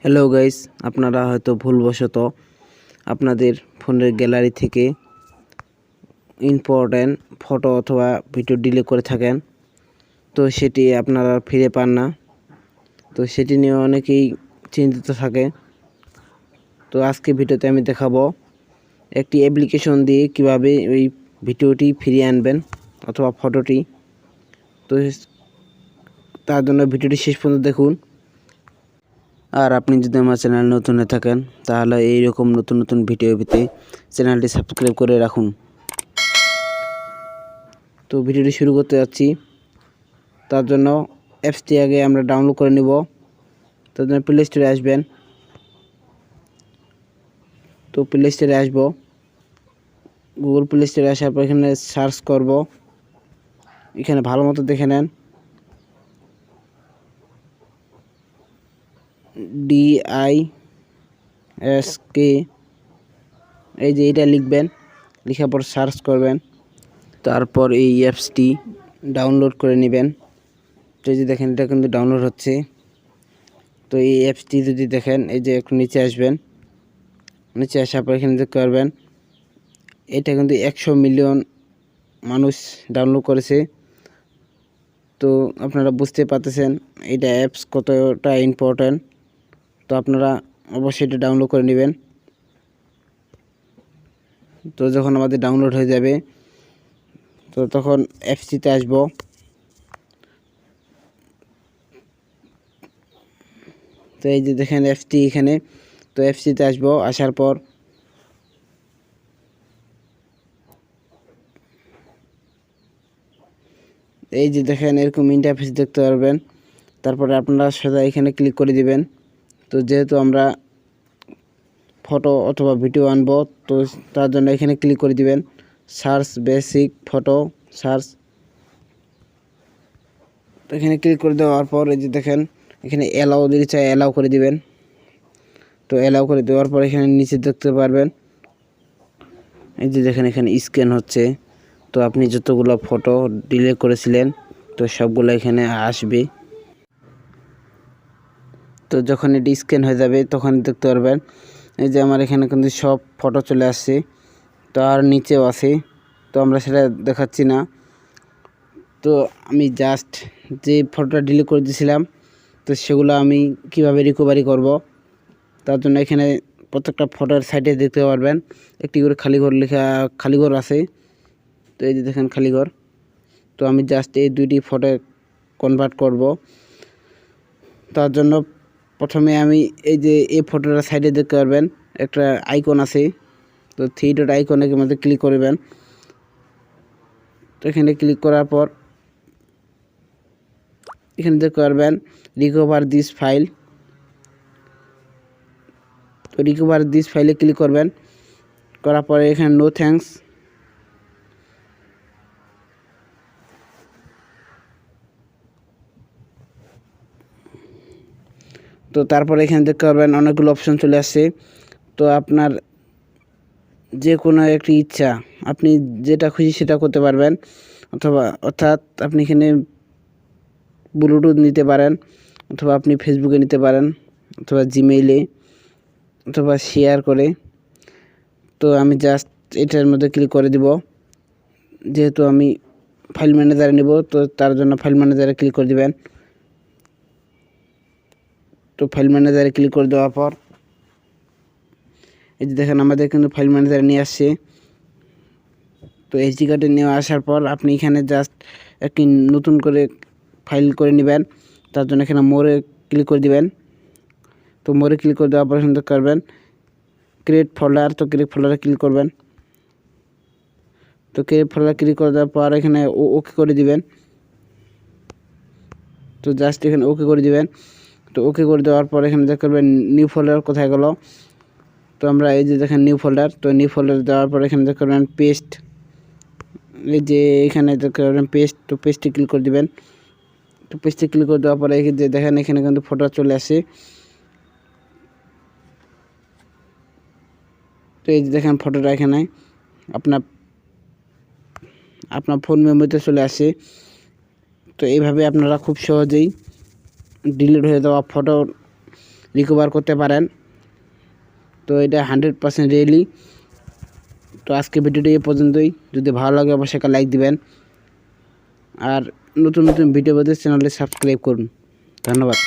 Hello guys, আপনারা হয়তো ভুলবশত আপনাদের ফোনের গ্যালারি থেকে ইম্পর্ট্যান্ট ফটো অথবা ভিডিও ডিলিট করে থাকেন। তো সেটি আপনারা ফিরে পান না। তো সেটি নিয়ে অনেকেই চিন্তিত থাকে। তো আজকে ভিডিওতে আমি দেখাবো একটি অ্যাপ্লিকেশন দিয়ে কিভাবে ওই ভিডিওটি ফিরিয়ে আনবেন অথবা ফটোটি। তো তার জন্য ভিডিওটি শেষ পর্যন্ত দেখুন। আর আপনি যদি আমার চ্যানেল নতুন হয়ে থাকেন তাহলে এইরকম নতুন নতুন ভিডিও পেতে চ্যানেলটি সাবস্ক্রাইব করে রাখুন। তো ভিডিওটি শুরু করতে যাচ্ছি। তার জন্য অ্যাপসটি আগে আমরা ডাউনলোড করে নেব। তার জন্য প্লে স্টোরে আসবেন। তো প্লে স্টোরে আসবো, গুগল প্লে স্টোরে আসার পর এখানে সার্চ করব। এখানে ভালো মতো দেখে নেন, DISK, এই যে এটা লিখবেন, লেখার পর সার্চ করবেন। তারপর এই অ্যাপসটি ডাউনলোড করে নেবেন। তো এই যে দেখেন এটা কিন্তু ডাউনলোড হচ্ছে। তো এই অ্যাপসটি যদি দেখেন, এই যে একটু নিচে আসবেন, নিচে আসার পর এখানে দেখতে পারবেন এটা কিন্তু 100 মিলিয়ন মানুষ ডাউনলোড করেছে। তো আপনারা বুঝতে পারতেছেন এটা অ্যাপস কতটা ইম্পর্ট্যান্ট। তো আপনারা অবশ্যই এটা ডাউনলোড করে নেবেন। তো যখন আমাদের ডাউনলোড হয়ে যাবে তো তখন অ্যাপসটিতে আসবো। তো এই যে দেখেন অ্যাপসটি এখানে। তো অ্যাপসটিতে আসবো, আসার পর এই যে দেখেন এরকম ইন্টারফেস দেখতে পারবেন। তারপরে আপনারা সোজা এখানে ক্লিক করে দিবেন। তো যেহেতু আমরা ফটো অথবা ভিডিও আনবো, তো তার জন্য এখানে ক্লিক করে দিবেন, সার্চ বেসিক ফটো সার্চ। তো এখানে ক্লিক করে দেওয়ার পর এই যে দেখেন এখানে অ্যালাউ দিতে চাই, অ্যালাউ করে দিবেন। তো অ্যালাউ করে দেওয়ার পর এখানে নিচে দেখতে পারবেন এই যে দেখেন এখানে স্ক্যান হচ্ছে। তো আপনি যতগুলো ফটো ডিলিট করেছিলেন তো সবগুলো এখানে আসবে। তো যখন এটি স্ক্যান হয়ে যাবে তখন দেখতে পারবেন এই যে আমার এখানে কিন্তু সব ফটো চলে আসছে। তো আর নিচেও আছে, তো আমরা সেটা দেখাচ্ছি না। তো আমি জাস্ট যে ফটোটা ডিলিট করে দিয়েছিলাম তো সেগুলো আমি কিভাবে রিকভারি করব, তার জন্য এখানে প্রত্যেকটা ফটোর সাইডে দেখতে পারবেন একটি করে খালি ঘর লেখা, খালি ঘর আছে। তো এই যে দেখেন খালি ঘর। তো আমি জাস্ট এই দুইটি ফটো কনভার্ট করব। তার জন্য প্রথমে আমি এই যে এই ফটোটার সাইডে দেখতে পারবেন একটা আইকন আছে। তো থ্রি ডট আইকনের মধ্যে ক্লিক করবেন। তো এখানে ক্লিক করার পর এখানে দেখতে পারবেন রিকভার দিস ফাইল। তো রিকভার দিস ফাইলে ক্লিক করবেন, করার পরে এখানে নো থ্যাঙ্কস। তো তারপরে এখানে দেখতে পারবেন অনেকগুলো অপশন চলে আসছে। তো আপনার যে কোনো একটি ইচ্ছা, আপনি যেটা খুশি সেটা করতে পারবেন। অর্থাৎ আপনি এখানে ব্লুটুথ নিতে পারেন, অথবা আপনি ফেসবুকে নিতে পারেন, অথবা জিমেইলে, অথবা শেয়ার করে। তো আমি জাস্ট এটার মধ্যে ক্লিক করে দিব। যেহেতু আমি ফাইল ম্যানেজারে নেব তো তার জন্য ফাইল ম্যানেজারে ক্লিক করে দিবেন। তো ফাইল ম্যানেজারে ক্লিক করে দেওয়ার পর এই যে দেখেন আমাদের কিন্তু ফাইল ম্যানেজারে নিয়ে আসছে। তো এইচডি কার্ডে নিয়ে আসার পর আপনি এখানে জাস্ট একটি নতুন করে ফাইল করে নেবেন। তার জন্য এখানে মোরে ক্লিক করে দিবেন। তো মোরে ক্লিক করে দেওয়ার পর এখানে করবেন ক্রিয়েট ফোল্ডার। তো ক্রিয়েট ফোল্ডারে ক্লিক করবেন। তো ক্রিয়েট ফোল্ডার ক্লিক করে দেওয়ার পর এখানে ওকে করে দিবেন। তো জাস্ট এখানে ওকে করে দিবেন। তো ওকে করে দেওয়ার পর এখানে দেখতে পারবেন নিউ ফোল্ডার কোথায় গেল। তো আমরা এই যে দেখেন নিউ ফোল্ডার, তো নিউ ফোল্ডার দেওয়ার পর এখানে দেখতে পারবেন পেস্ট, এই যে এখানে দেখতে পারবেন পেস্ট। তো পেস্টে ক্লিক করে দিবেন। তো পেস্টে ক্লিক করে দেওয়ার পরে যে দেখেন এখানে কিন্তু ফটো চলে আসে। তো এই যে দেখেন ফটোটা এখানে আপনার ফোন মেমোরিতে চলে আসে। তো এইভাবে আপনারা খুব সহজেই ডিলিট হয়ে যাওয়া ফটো রিকভার করতে পারেন। তো এটা 100% রিয়েলি। তো আজকে ভিডিওটি এই পর্যন্তই। যদি ভালো লাগে অবশ্যই একটা লাইক দিবেন, আর নতুন নতুন ভিডিও পেতে চ্যানেলটি সাবস্ক্রাইব করুন। ধন্যবাদ।